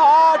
8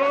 2,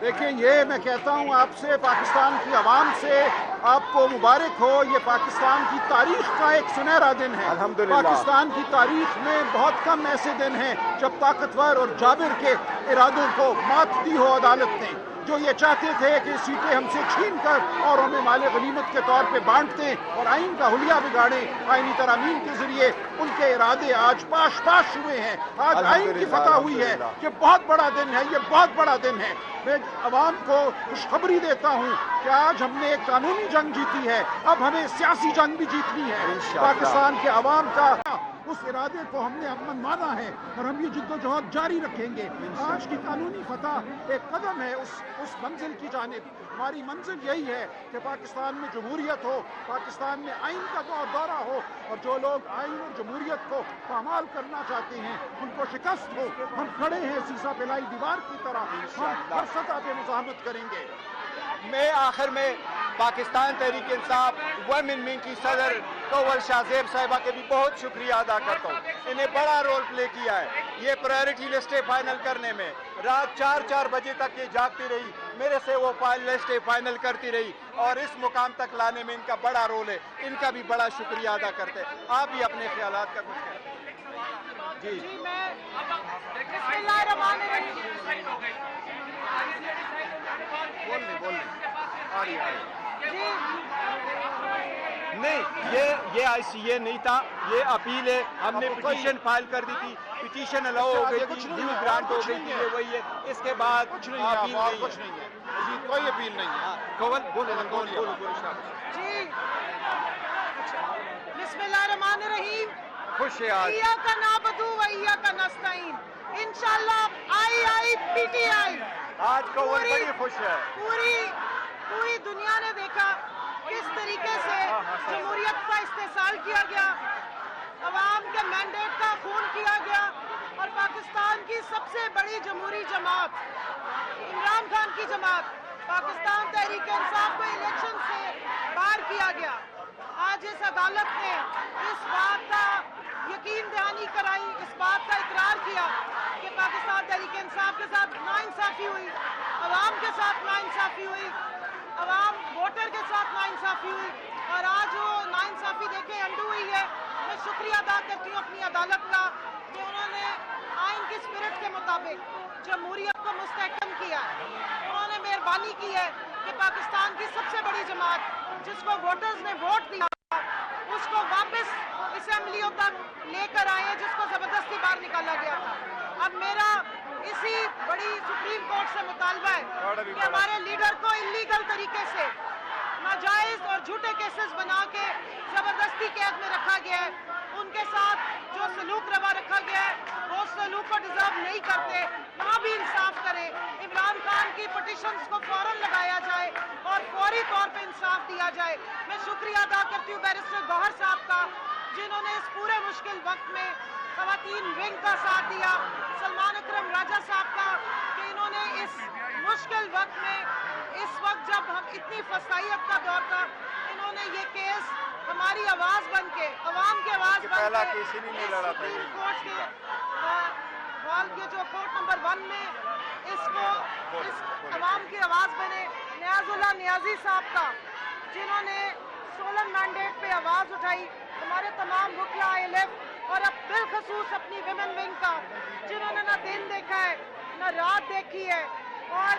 دیکھیں یہ میں کہتا ہوں آپ سے، پاکستان کی عوام سے، آپ کو مبارک ہو. یہ پاکستان کی تاریخ کا ایک سنہرا دن ہے. الحمدللہ. پاکستان کی تاریخ میں بہت کم ایسے دن ہیں جب طاقتور اور جابر کے ارادوں کو مات دی ہو عدالت نے. جو یہ چاہتے تھے کہ سیٹیں ہم سے چھین کر اور ہمیں مال غنیمت کے طور پہ بانٹ دیں اور آئین کا حلیہ بگاڑیں، آئینی ترامیم کے ذریعے ان کے ارادے آج پاش پاش ہوئے ہیں. آج آئین کی فتح ہوئی ہے. یہ بہت بڑا دن ہے، یہ بہت بڑا دن ہے. میں عوام کو خوشخبری دیتا ہوں کہ آج ہم نے ایک قانونی جنگ جیتی ہے، اب ہمیں سیاسی جنگ بھی جیتنی ہے. پاکستان کے عوام کا اس ارادے کو ہم نے امن مانا ہے اور ہم یہ جدوجہد جاری رکھیں گے. آج کی قانونی فتح ایک قدم ہے اس منزل کی جانب. ہماری منزل یہی ہے کہ پاکستان میں جمہوریت ہو، پاکستان میں آئین کا دورہ ہو، اور جو لوگ آئین اور جمہوریت کو پامال کرنا چاہتے ہیں ان کو شکست ہو. ہم کھڑے ہیں سیسا پھیلائی دیوار کی طرح، ہم ہر سطح پہ مزاحمت کریں گے. میں آخر میں پاکستان تحریک انصاف ویمن ونگ کی صدر کول شاہ زیب صاحبہ کے بھی بہت شکریہ ادا کرتا ہوں. انہیں بڑا رول پلے کیا ہے یہ پرائیورٹی لسٹیں فائنل کرنے میں. رات 4 بجے تک یہ جاگتی رہی، میرے سے وہ لسٹیں فائنل کرتی رہی اور اس مقام تک لانے میں ان کا بڑا رول ہے. ان کا بھی بڑا شکریہ ادا کرتے ہیں. آپ بھی اپنے خیالات کا کچھ کہیں. جی بسم اللہ الرحمن الرحیم. بول لیں آ رہی جی نہیں، یہ ICA نہیں تھا، یہ اپیل ہے. ہم نے پٹیشن فائل کر دی تھی، پٹیشن الاؤ ہو گئی تھی، ڈیو گرانٹ ہو گئی تھی، یہ وہی ہے. اس کے بعد کچھ نہیں ہے، اپیل اور نہیں کچھ نہیں ہے. مزید کوئی اپیل نہیں ہے. کول بولو. جی بسم اللہ الرحمن الرحیم. خوش ہے آج. ایاک نعبد و ایاک نستعین. انشاءاللہ PTI آج کول بڑی خوش ہے. پوری دنیا نے دیکھا کس طریقے سے جمہوریت کا استحصال کیا گیا، عوام کے مینڈیٹ کا خون کیا گیا، اور پاکستان کی سب سے بڑی جمہوری جماعت عمران خان کی جماعت پاکستان تحریک انصاف کو الیکشن سے باہر کیا گیا. آج اس عدالت نے اس بات کا یقین دہانی کرائی، اس بات کا اقرار کیا کہ پاکستان تحریک انصاف کے ساتھ ناانصافی ہوئی، عوام کے ساتھ ناانصافی ہوئی، عوام ووٹر کے ساتھ ناانصافی ہوئی، اور آج وہ ناانصافی دیکھیں انڈو ہوئی ہے. میں شکریہ ادا کرتی ہوں اپنی عدالت کا کہ انہوں نے آئین کی اسپرٹ کے مطابق جمہوریت کو مستحکم کیا ہے. انہوں نے مہربانی کی ہے کہ پاکستان کی سب سے بڑی جماعت جس کو ووٹرز نے ووٹ دیا اس کو واپس اسمبلیوں تک لے کر آئے، جس کو زبردستی باہر نکالا گیا تھا. اب میرا اسی بڑی سپریم کورٹ سے مطالبہ ہے کہ ہمارے لیڈر کو انلیگل طریقے سے ناجائز اور جھوٹے کیسز بنا کے زبردستی قید میں رکھا گیا ہے. ان کے ساتھ جو سلوک روا رکھا گیا ہے وہ سلوک کو ڈیزرو نہیں کرتے. وہاں بھی انصاف کریں. عمران خان کی پٹیشنز کو فوراً لگایا جائے اور فوری طور پہ انصاف دیا جائے. میں شکریہ ادا کرتی ہوں بیرسٹر گوہر صاحب کا جنہوں نے اس پورے مشکل وقت میں خواتین ونگ کا ساتھ دیا، سلمان اکرم راجہ صاحب کا کہ انہوں نے اس مشکل وقت میں، اس وقت جب ہم اتنی فسائیت کا دور تھا، انہوں نے یہ کیس ہماری آواز بن کے، عوام کی آواز بن کے سپریم کورٹ کے یہ جو کورٹ نمبر 1 میں اس کو اس عوام کی آواز بنے. نیاز اللہ نیازی صاحب کا جنہوں نے سولن مینڈیٹ پہ آواز اٹھائی، ہمارے تمام وکلا ILF، اور اب بالخصوص اپنی ویمن ونگ کا جنہوں نے نہ دن دیکھا ہے نہ رات دیکھی ہے اور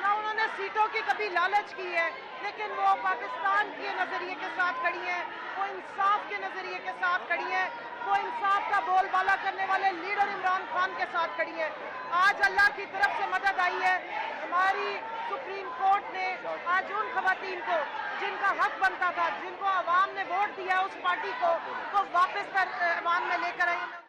نہ انہوں نے سیٹوں کی کبھی لالچ کی ہے، لیکن وہ پاکستان کے نظریے کے ساتھ کھڑی ہیں، وہ انصاف کے نظریے کے ساتھ کھڑی ہیں، وہ انصاف کا بول بالا کرنے والے لیڈر عمران خان کے ساتھ کھڑی ہیں. آج اللہ کی طرف سے مدد آئی ہے. ہماری سپریم کورٹ نے آج ان خواتین کو جن کا حق بنتا تھا، جن کو عوام نے ووٹ دیا اس پارٹی کو واپس ایوان میں لے کر آئی.